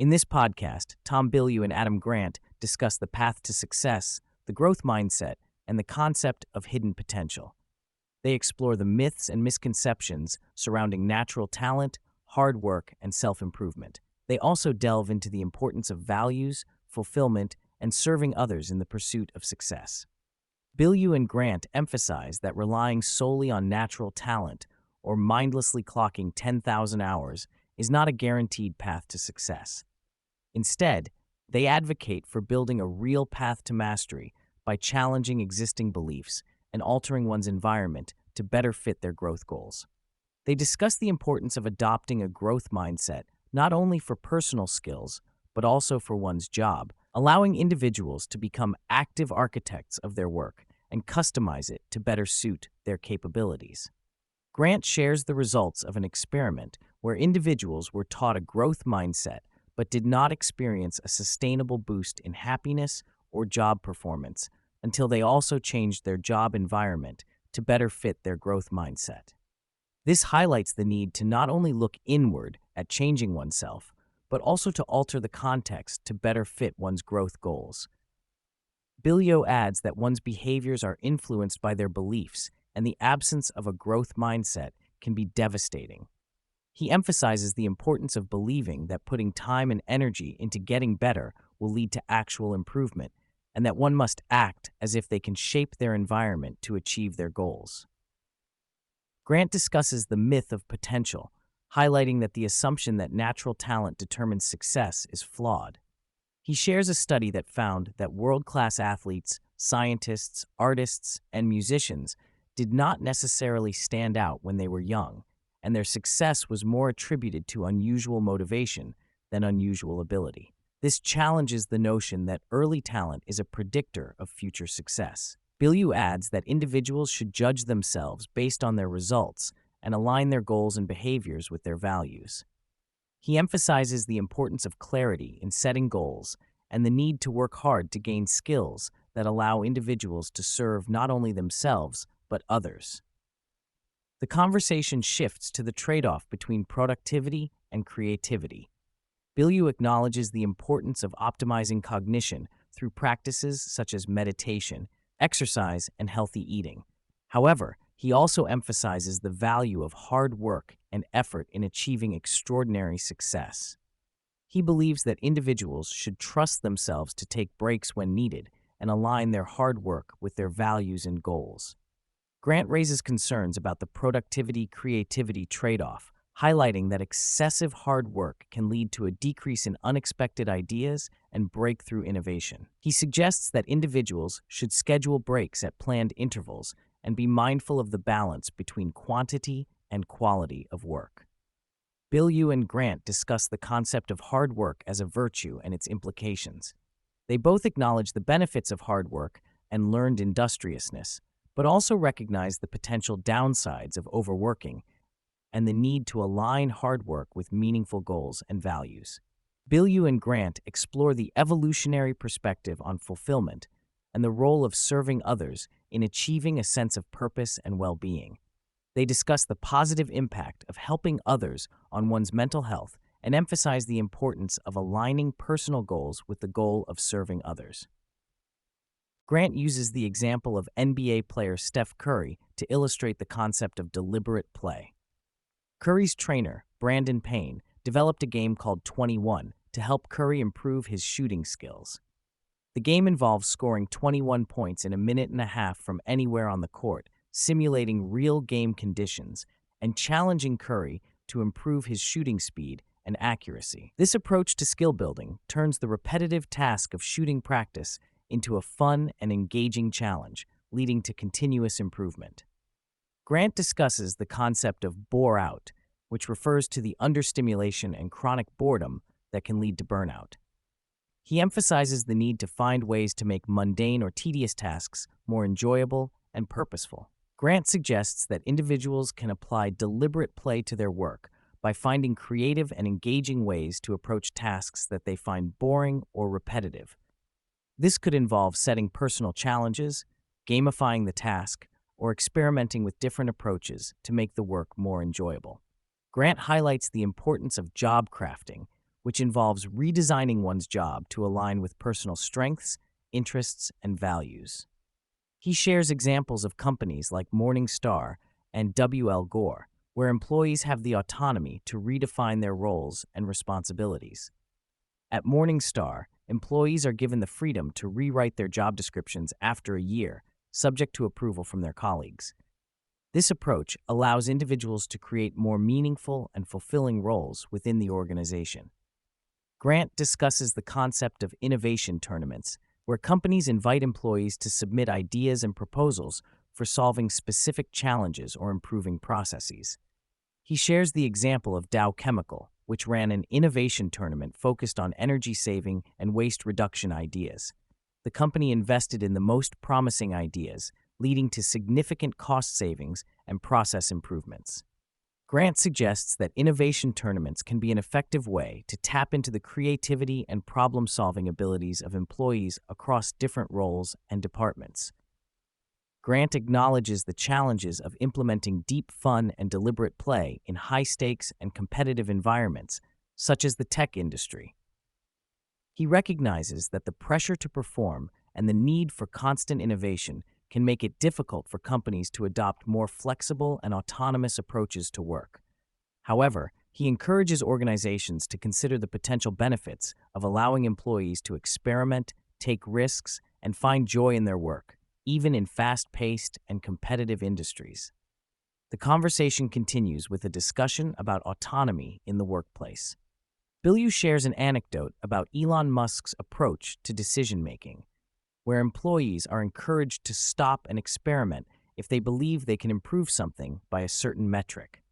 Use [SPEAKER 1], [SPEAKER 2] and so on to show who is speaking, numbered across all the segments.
[SPEAKER 1] In this podcast, Bilyeu and Adam Grant discuss the path to success, the growth mindset, and the concept of hidden potential. They explore the myths and misconceptions surrounding natural talent, hard work, and self-improvement. They also delve into the importance of values, fulfillment, and serving others in the pursuit of success. Bilyeu and Grant emphasize that relying solely on natural talent or mindlessly clocking 10,000 hours is not a guaranteed path to success. Instead, they advocate for building a real path to mastery by challenging existing beliefs and altering one's environment to better fit their growth goals. They discuss the importance of adopting a growth mindset not only for personal skills, but also for one's job, allowing individuals to become active architects of their work and customize it to better suit their capabilities. Grant shares the results of an experiment where individuals were taught a growth mindset but did not experience a sustainable boost in happiness or job performance until they also changed their job environment to better fit their growth mindset. This highlights the need to not only look inward at changing oneself, but also to alter the context to better fit one's growth goals. Bilyeu adds that one's behaviors are influenced by their beliefs, and the absence of a growth mindset can be devastating. He emphasizes the importance of believing that putting time and energy into getting better will lead to actual improvement, and that one must act as if they can shape their environment to achieve their goals. Grant discusses the myth of potential, highlighting that the assumption that natural talent determines success is flawed. He shares a study that found that world-class athletes, scientists, artists, and musicians did not necessarily stand out when they were young, and their success was more attributed to unusual motivation than unusual ability. This challenges the notion that early talent is a predictor of future success. Bilyeu adds that individuals should judge themselves based on their results and align their goals and behaviors with their values. He emphasizes the importance of clarity in setting goals and the need to work hard to gain skills that allow individuals to serve not only themselves, but others. The conversation shifts to the trade-off between productivity and creativity. Bilyeu acknowledges the importance of optimizing cognition through practices such as meditation, exercise, and healthy eating. However, he also emphasizes the value of hard work and effort in achieving extraordinary success. He believes that individuals should trust themselves to take breaks when needed and align their hard work with their values and goals. Grant raises concerns about the productivity-creativity trade-off, highlighting that excessive hard work can lead to a decrease in unexpected ideas and breakthrough innovation. He suggests that individuals should schedule breaks at planned intervals and be mindful of the balance between quantity and quality of work. Bilyeu and Grant discuss the concept of hard work as a virtue and its implications. They both acknowledge the benefits of hard work and learned industriousness, but also recognize the potential downsides of overworking and the need to align hard work with meaningful goals and values. Bilyeu and Grant explore the evolutionary perspective on fulfillment and the role of serving others in achieving a sense of purpose and well-being. They discuss the positive impact of helping others on one's mental health and emphasize the importance of aligning personal goals with the goal of serving others. Grant uses the example of NBA player Steph Curry to illustrate the concept of deliberate play. Curry's trainer, Brandon Payne, developed a game called 21 to help Curry improve his shooting skills. The game involves scoring 21 points in a minute and a half from anywhere on the court, simulating real game conditions, and challenging Curry to improve his shooting speed and accuracy. This approach to skill building turns the repetitive task of shooting practice into a fun and engaging challenge, leading to continuous improvement. Grant discusses the concept of bore out, which refers to the understimulation and chronic boredom that can lead to burnout. He emphasizes the need to find ways to make mundane or tedious tasks more enjoyable and purposeful. Grant suggests that individuals can apply deliberate play to their work by finding creative and engaging ways to approach tasks that they find boring or repetitive. This could involve setting personal challenges, gamifying the task, or experimenting with different approaches to make the work more enjoyable. Grant highlights the importance of job crafting, which involves redesigning one's job to align with personal strengths, interests, and values. He shares examples of companies like Morningstar and WL Gore, where employees have the autonomy to redefine their roles and responsibilities. At Morningstar, employees are given the freedom to rewrite their job descriptions after a year, subject to approval from their colleagues. This approach allows individuals to create more meaningful and fulfilling roles within the organization. Grant discusses the concept of innovation tournaments, where companies invite employees to submit ideas and proposals for solving specific challenges or improving processes. He shares the example of Dow Chemical, which ran an innovation tournament focused on energy saving and waste reduction ideas. The company invested in the most promising ideas, leading to significant cost savings and process improvements. Grant suggests that innovation tournaments can be an effective way to tap into the creativity and problem-solving abilities of employees across different roles and departments. Grant acknowledges the challenges of implementing deep fun and deliberate play in high-stakes and competitive environments, such as the tech industry. He recognizes that the pressure to perform and the need for constant innovation can make it difficult for companies to adopt more flexible and autonomous approaches to work. However, he encourages organizations to consider the potential benefits of allowing employees to experiment, take risks, and find joy in their work, even in fast-paced and competitive industries. The conversation continues with a discussion about autonomy in the workplace. Bilyeu shares an anecdote about Elon Musk's approach to decision-making, where employees are encouraged to stop and experiment if they believe they can improve something by a certain metric.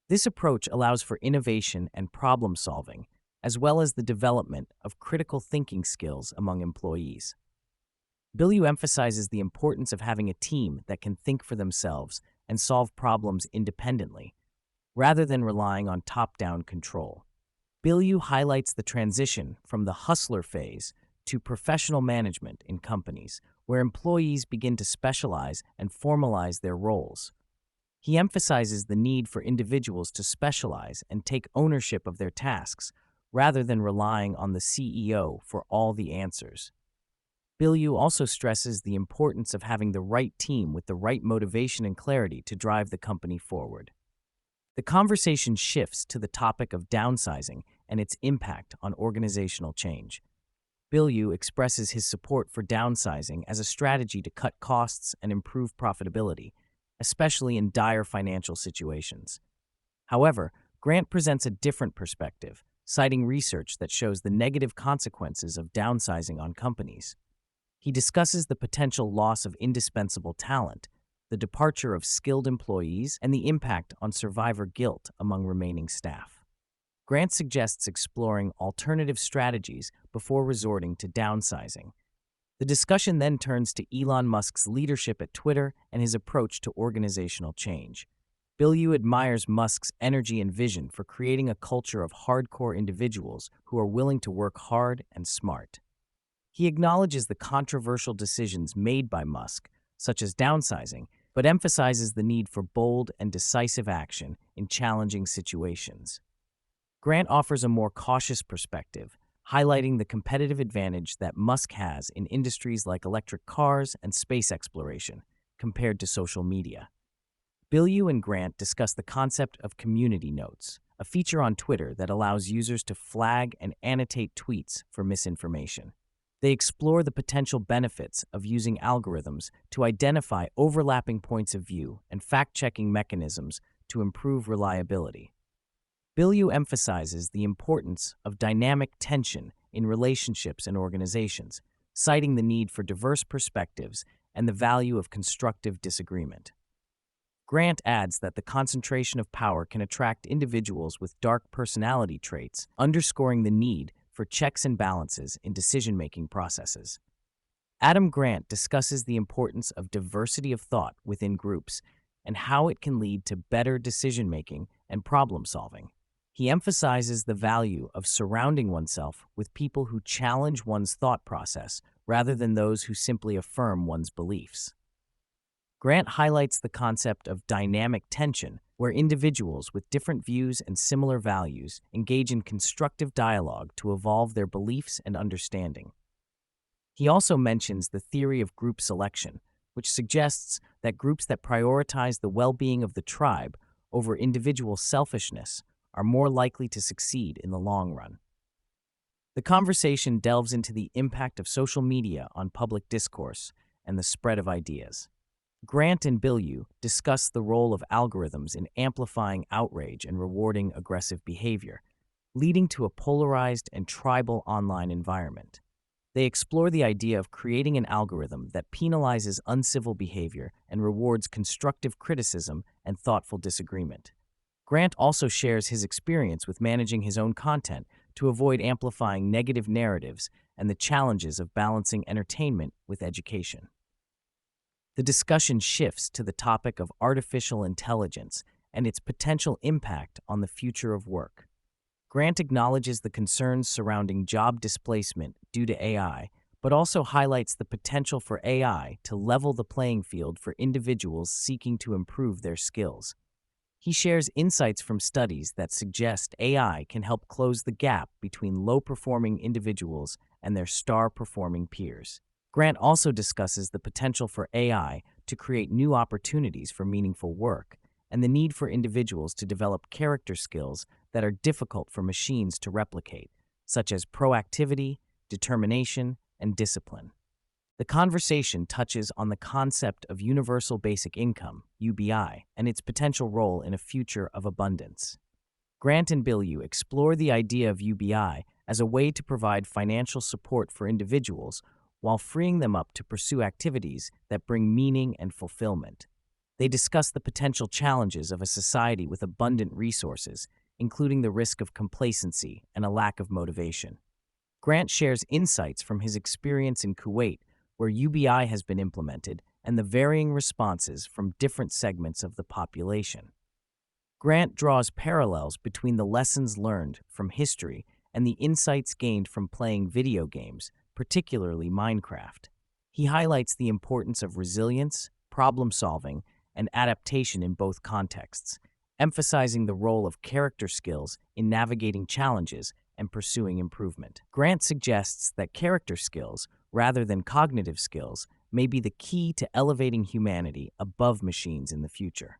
[SPEAKER 1] This approach allows for innovation and problem-solving, as well as the development of critical thinking skills among employees. Bilyeu emphasizes the importance of having a team that can think for themselves and solve problems independently, rather than relying on top-down control. Bilyeu highlights the transition from the hustler phase to professional management in companies, where employees begin to specialize and formalize their roles. He emphasizes the need for individuals to specialize and take ownership of their tasks, rather than relying on the CEO for all the answers. Bilyeu also stresses the importance of having the right team with the right motivation and clarity to drive the company forward. The conversation shifts to the topic of downsizing and its impact on organizational change. Bilyeu expresses his support for downsizing as a strategy to cut costs and improve profitability, especially in dire financial situations. However, Grant presents a different perspective, citing research that shows the negative consequences of downsizing on companies. He discusses the potential loss of indispensable talent, the departure of skilled employees, and the impact on survivor guilt among remaining staff. Grant suggests exploring alternative strategies before resorting to downsizing. The discussion then turns to Elon Musk's leadership at Twitter and his approach to organizational change. Bilyeu admires Musk's energy and vision for creating a culture of hardcore individuals who are willing to work hard and smart. He acknowledges the controversial decisions made by Musk, such as downsizing, but emphasizes the need for bold and decisive action in challenging situations. Grant offers a more cautious perspective, highlighting the competitive advantage that Musk has in industries like electric cars and space exploration, compared to social media. Bilyeu and Grant discuss the concept of community notes, a feature on Twitter that allows users to flag and annotate tweets for misinformation. They explore the potential benefits of using algorithms to identify overlapping points of view and fact-checking mechanisms to improve reliability. Bilyeu emphasizes the importance of dynamic tension in relationships and organizations, citing the need for diverse perspectives and the value of constructive disagreement. Grant adds that the concentration of power can attract individuals with dark personality traits, underscoring the need for checks and balances in decision-making processes. Adam Grant discusses the importance of diversity of thought within groups and how it can lead to better decision-making and problem-solving. He emphasizes the value of surrounding oneself with people who challenge one's thought process rather than those who simply affirm one's beliefs. Grant highlights the concept of dynamic tension, where individuals with different views and similar values engage in constructive dialogue to evolve their beliefs and understanding. He also mentions the theory of group selection, which suggests that groups that prioritize the well-being of the tribe over individual selfishness are more likely to succeed in the long run. The conversation delves into the impact of social media on public discourse and the spread of ideas. Grant and Bilyeu discuss the role of algorithms in amplifying outrage and rewarding aggressive behavior, leading to a polarized and tribal online environment. They explore the idea of creating an algorithm that penalizes uncivil behavior and rewards constructive criticism and thoughtful disagreement. Grant also shares his experience with managing his own content to avoid amplifying negative narratives and the challenges of balancing entertainment with education. The discussion shifts to the topic of artificial intelligence and its potential impact on the future of work. Grant acknowledges the concerns surrounding job displacement due to AI, but also highlights the potential for AI to level the playing field for individuals seeking to improve their skills. He shares insights from studies that suggest AI can help close the gap between low-performing individuals and their star-performing peers. Grant also discusses the potential for AI to create new opportunities for meaningful work and the need for individuals to develop character skills that are difficult for machines to replicate, such as proactivity, determination, and discipline. The conversation touches on the concept of universal basic income, UBI, and its potential role in a future of abundance. Grant and Bilyeu explore the idea of UBI as a way to provide financial support for individuals while freeing them up to pursue activities that bring meaning and fulfillment. They discuss the potential challenges of a society with abundant resources, including the risk of complacency and a lack of motivation. Grant shares insights from his experience in Kuwait, where UBI has been implemented, and the varying responses from different segments of the population. Grant draws parallels between the lessons learned from history and the insights gained from playing video games, particularly Minecraft. He highlights the importance of resilience, problem-solving, and adaptation in both contexts, emphasizing the role of character skills in navigating challenges and pursuing improvement. Grant suggests that character skills, rather than cognitive skills, may be the key to elevating humanity above machines in the future.